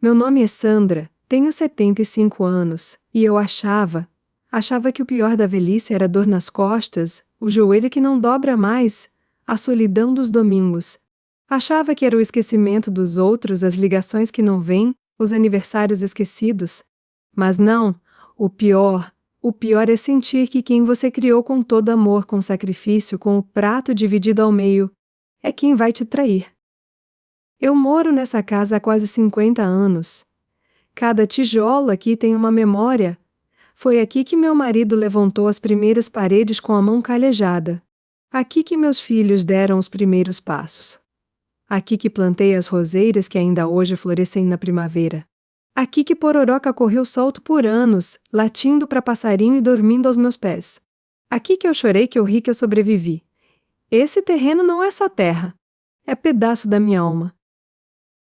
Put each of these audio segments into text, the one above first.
Meu nome é Sandra, tenho 75 anos, e eu achava que o pior da velhice era a dor nas costas, o joelho que não dobra mais, a solidão dos domingos. Achava que era o esquecimento dos outros, as ligações que não vêm, os aniversários esquecidos. Mas não, o pior é sentir que quem você criou com todo amor, com sacrifício, com o prato dividido ao meio, é quem vai te trair. Eu moro nessa casa há quase 50 anos. Cada tijolo aqui tem uma memória. Foi aqui que meu marido levantou as primeiras paredes com a mão calejada. Aqui que meus filhos deram os primeiros passos. Aqui que plantei as roseiras que ainda hoje florescem na primavera. Aqui que Pororoca correu solto por anos, latindo para passarinho e dormindo aos meus pés. Aqui que eu chorei, que eu ri, que eu sobrevivi. Esse terreno não é só terra, é pedaço da minha alma.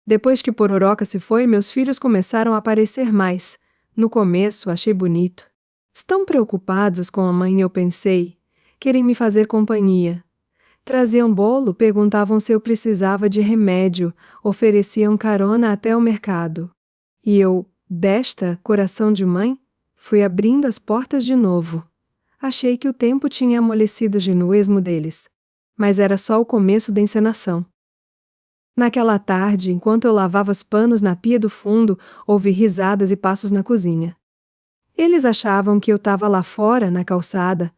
Depois que Pororoca se foi, meus filhos começaram a aparecer mais. No começo, achei bonito. Estão preocupados com a mãe, eu pensei. Querem me fazer companhia. Traziam bolo, perguntavam se eu precisava de remédio, ofereciam carona até o mercado. E eu, besta, coração de mãe, fui abrindo as portas de novo. Achei que o tempo tinha amolecido o genuísmo deles. Mas era só o começo da encenação. Naquela tarde, enquanto eu lavava os panos na pia do fundo, ouvi risadas e passos na cozinha. Eles achavam que eu estava lá fora, na calçada,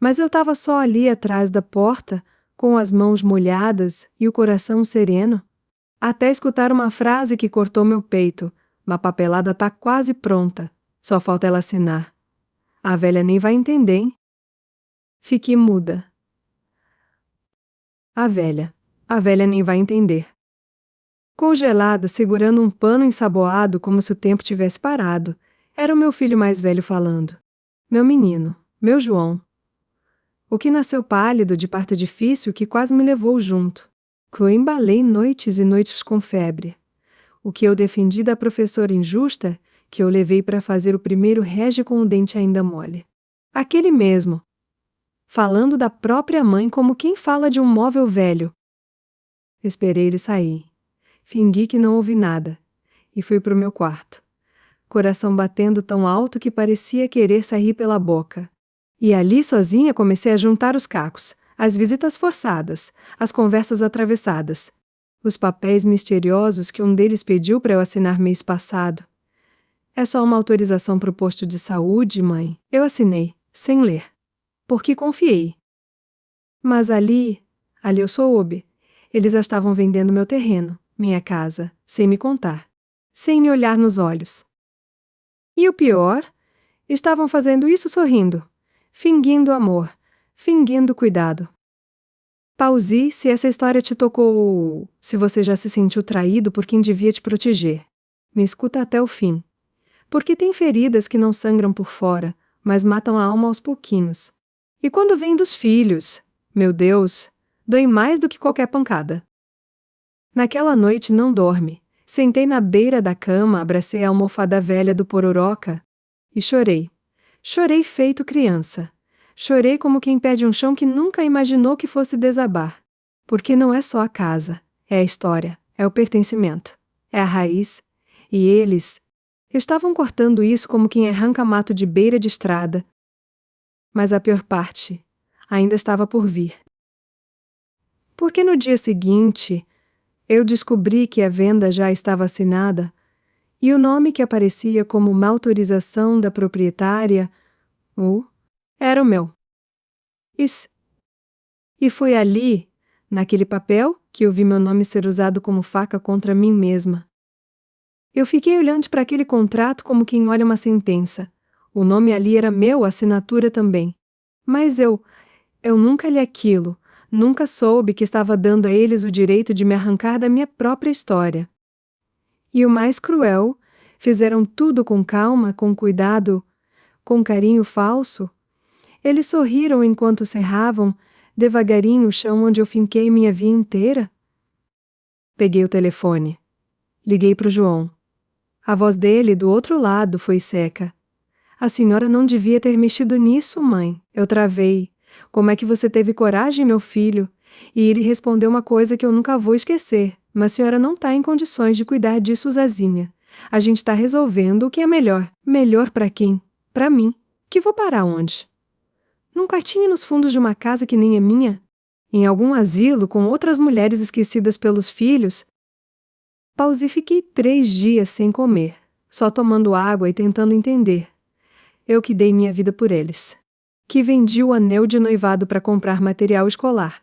mas eu estava só ali atrás da porta, com as mãos molhadas e o coração sereno, até escutar uma frase que cortou meu peito. A papelada tá quase pronta, só falta ela assinar. A velha nem vai entender, hein? Fiquei muda. A velha nem vai entender. Congelada, segurando um pano ensaboado como se o tempo tivesse parado, era o meu filho mais velho falando. Meu menino, meu João. O que nasceu pálido de parto difícil que quase me levou junto. Que eu embalei noites e noites com febre. O que eu defendi da professora injusta, que eu levei para fazer o primeiro rege com o dente ainda mole. Aquele mesmo. Falando da própria mãe como quem fala de um móvel velho. Esperei ele sair. Fingi que não ouvi nada. E fui pro meu quarto. Coração batendo tão alto que parecia querer sair pela boca. E ali sozinha comecei a juntar os cacos, as visitas forçadas, as conversas atravessadas. Os papéis misteriosos que um deles pediu para eu assinar mês passado. É só uma autorização para o posto de saúde, mãe. Eu assinei, sem ler. Porque confiei. Mas ali eu soube. Eles já estavam vendendo meu terreno, minha casa, sem me contar. Sem me olhar nos olhos. E o pior, estavam fazendo isso sorrindo. Fingindo amor, fingindo cuidado. Pause se essa história te tocou, se você já se sentiu traído por quem devia te proteger. Me escuta até o fim. Porque tem feridas que não sangram por fora, mas matam a alma aos pouquinhos. E quando vem dos filhos, meu Deus, dói mais do que qualquer pancada. Naquela noite não dorme. Sentei na beira da cama, abracei a almofada velha do Pororoca e chorei. Chorei feito criança. Chorei como quem perde um chão que nunca imaginou que fosse desabar. Porque não é só a casa, é a história, é o pertencimento, é a raiz. E eles estavam cortando isso como quem arranca mato de beira de estrada. Mas a pior parte ainda estava por vir. Porque no dia seguinte, eu descobri que a venda já estava assinada e o nome que aparecia como uma autorização da proprietária, era o meu. E foi ali, naquele papel, que eu vi meu nome ser usado como faca contra mim mesma. Eu fiquei olhando para aquele contrato como quem olha uma sentença. O nome ali era meu, a assinatura também. Mas eu nunca li aquilo, nunca soube que estava dando a eles o direito de me arrancar da minha própria história. E o mais cruel, fizeram tudo com calma, com cuidado, com carinho falso. Eles sorriram enquanto serravam, devagarinho, o chão onde eu finquei minha vida inteira. Peguei o telefone. Liguei para o João. A voz dele, do outro lado, foi seca. A senhora não devia ter mexido nisso, mãe. Eu travei. Como é que você teve coragem, meu filho? E ele respondeu uma coisa que eu nunca vou esquecer. Mas a senhora não está em condições de cuidar disso, Zazinha. A gente tá resolvendo o que é melhor. Melhor pra quem? Pra mim. Que vou parar onde? Num quartinho nos fundos de uma casa que nem é minha? Em algum asilo com outras mulheres esquecidas pelos filhos? Pausei e fiquei 3 dias sem comer, só tomando água e tentando entender. Eu que dei minha vida por eles. Que vendi o anel de noivado para comprar material escolar.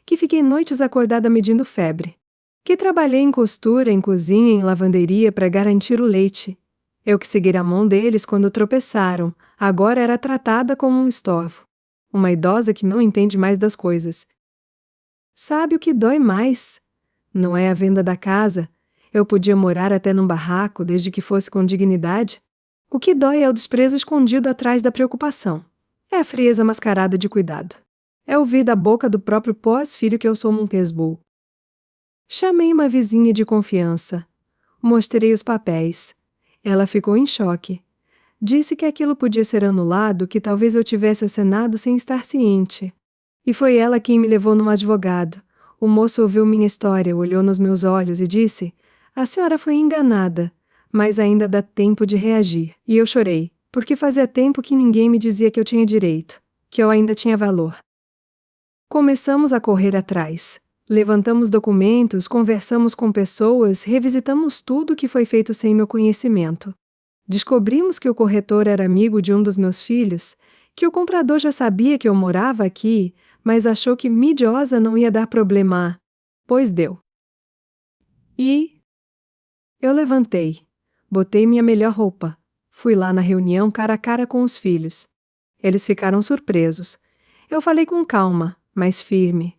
Que fiquei noites acordada medindo febre. Que trabalhei em costura, em cozinha, em lavanderia para garantir o leite. Eu que segui a mão deles quando tropeçaram, agora era tratada como um estorvo. Uma idosa que não entende mais das coisas. Sabe o que dói mais? Não é a venda da casa. Eu podia morar até num barraco, desde que fosse com dignidade. O que dói é o desprezo escondido atrás da preocupação. É a frieza mascarada de cuidado. É ouvir da boca do próprio pós-filho que eu sou um pesbu. Chamei uma vizinha de confiança. Mostrei os papéis. Ela ficou em choque. Disse que aquilo podia ser anulado, que talvez eu tivesse assinado sem estar ciente. E foi ela quem me levou num advogado. O moço ouviu minha história, olhou nos meus olhos e disse: "A senhora foi enganada, mas ainda dá tempo de reagir." E eu chorei, porque fazia tempo que ninguém me dizia que eu tinha direito, que eu ainda tinha valor. Começamos a correr atrás. Levantamos documentos, conversamos com pessoas, revisitamos tudo que foi feito sem meu conhecimento. Descobrimos que o corretor era amigo de um dos meus filhos, que o comprador já sabia que eu morava aqui, mas achou que midiosa não ia dar problema. Pois deu. E eu levantei, botei minha melhor roupa, fui lá na reunião cara a cara com os filhos. Eles ficaram surpresos. Eu falei com calma, mas firme.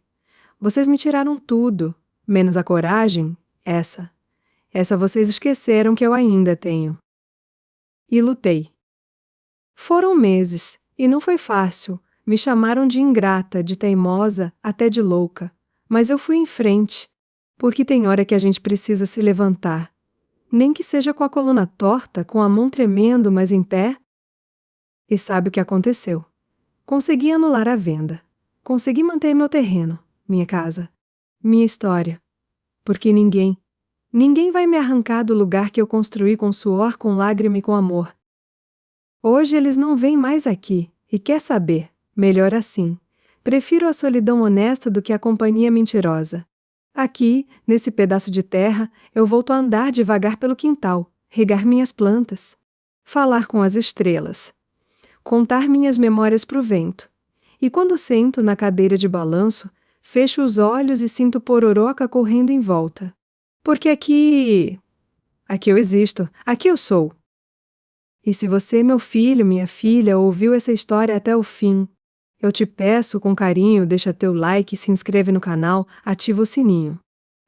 Vocês me tiraram tudo, menos a coragem, essa. Essa vocês esqueceram que eu ainda tenho. E lutei. Foram meses, e não foi fácil. Me chamaram de ingrata, de teimosa, até de louca. Mas eu fui em frente, porque tem hora que a gente precisa se levantar. Nem que seja com a coluna torta, com a mão tremendo, mas em pé. E sabe o que aconteceu? Consegui anular a venda. Consegui manter meu terreno, minha casa, minha história. Porque ninguém vai me arrancar do lugar que eu construí com suor, com lágrima e com amor. Hoje eles não vêm mais aqui, e quer saber, melhor assim. Prefiro a solidão honesta do que a companhia mentirosa. Aqui, nesse pedaço de terra, eu volto a andar devagar pelo quintal, regar minhas plantas, falar com as estrelas, contar minhas memórias pro vento. E quando sento na cadeira de balanço, fecho os olhos e sinto pororoca correndo em volta. Porque aqui eu existo, aqui eu sou. E se você, meu filho, minha filha, ouviu essa história até o fim, eu te peço com carinho, deixa teu like, se inscreve no canal, ativa o sininho.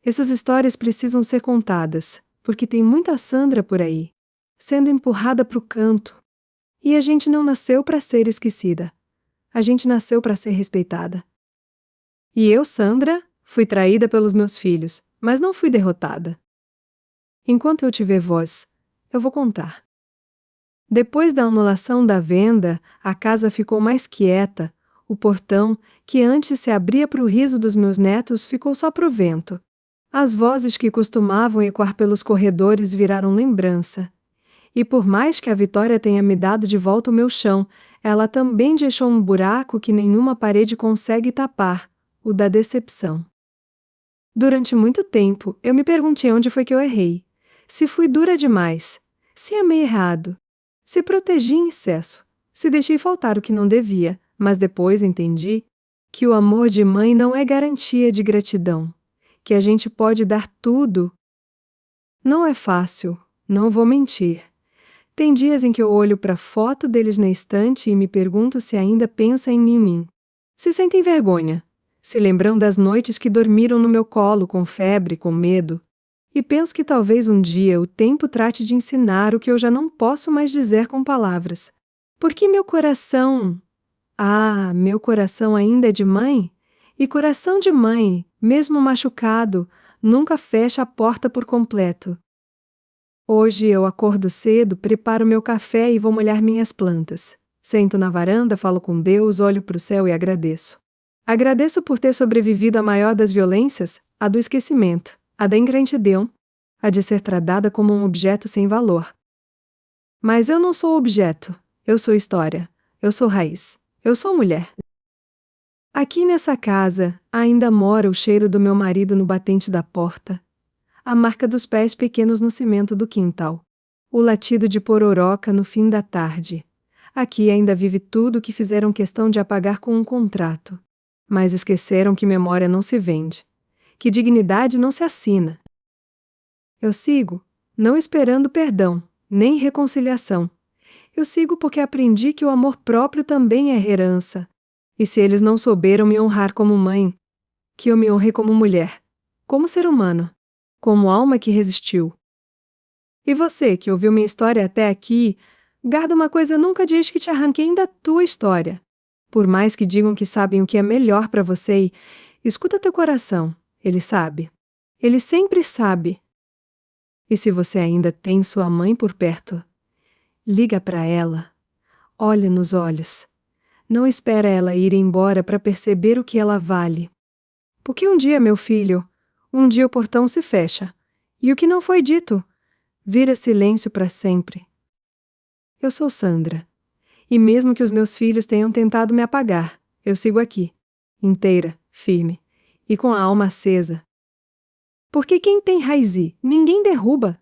Essas histórias precisam ser contadas, porque tem muita Sandra por aí, sendo empurrada pro canto. E a gente não nasceu para ser esquecida. A gente nasceu para ser respeitada. E eu, Sandra, fui traída pelos meus filhos, mas não fui derrotada. Enquanto eu tiver voz, eu vou contar. Depois da anulação da venda, a casa ficou mais quieta. O portão, que antes se abria para o riso dos meus netos, ficou só pro vento. As vozes que costumavam ecoar pelos corredores viraram lembrança. E por mais que a Vitória tenha me dado de volta o meu chão, ela também deixou um buraco que nenhuma parede consegue tapar, o da decepção. Durante muito tempo, eu me perguntei onde foi que eu errei. Se fui dura demais, se amei errado, se protegi em excesso, se deixei faltar o que não devia, mas depois entendi que o amor de mãe não é garantia de gratidão, que a gente pode dar tudo. Não é fácil, não vou mentir. Tem dias em que eu olho para a foto deles na estante e me pergunto se ainda pensa em mim. Se sentem vergonha, se lembram das noites que dormiram no meu colo com febre, com medo. E penso que talvez um dia o tempo trate de ensinar o que eu já não posso mais dizer com palavras. Porque meu coração ainda é de mãe? E coração de mãe, mesmo machucado, nunca fecha a porta por completo. Hoje eu acordo cedo, preparo meu café e vou molhar minhas plantas. Sento na varanda, falo com Deus, olho para o céu e agradeço. Agradeço por ter sobrevivido à maior das violências, a do esquecimento, a da ingratidão. a de ser tratada como um objeto sem valor. Mas eu não sou objeto, eu sou história, eu sou raiz, eu sou mulher. Aqui nessa casa, ainda mora o cheiro do meu marido no batente da porta, a marca dos pés pequenos no cimento do quintal, o latido de pororoca no fim da tarde. Aqui ainda vive tudo que fizeram questão de apagar com um contrato. Mas esqueceram que memória não se vende, que dignidade não se assina. Eu sigo, não esperando perdão, nem reconciliação. Eu sigo porque aprendi que o amor próprio também é herança. E se eles não souberam me honrar como mãe, que eu me honre como mulher, como ser humano, como alma que resistiu. E você, que ouviu minha história até aqui, guarda uma coisa, nunca diz que te arranquei da tua história. Por mais que digam que sabem o que é melhor para você, escuta teu coração, ele sabe. Ele sempre sabe. E se você ainda tem sua mãe por perto, liga para ela, olha nos olhos. Não espera ela ir embora para perceber o que ela vale. Porque um dia, meu filho, um dia o portão se fecha, e o que não foi dito vira silêncio para sempre. Eu sou Sandra, e mesmo que os meus filhos tenham tentado me apagar, eu sigo aqui, inteira, firme, e com a alma acesa. Porque quem tem raiz, ninguém derruba.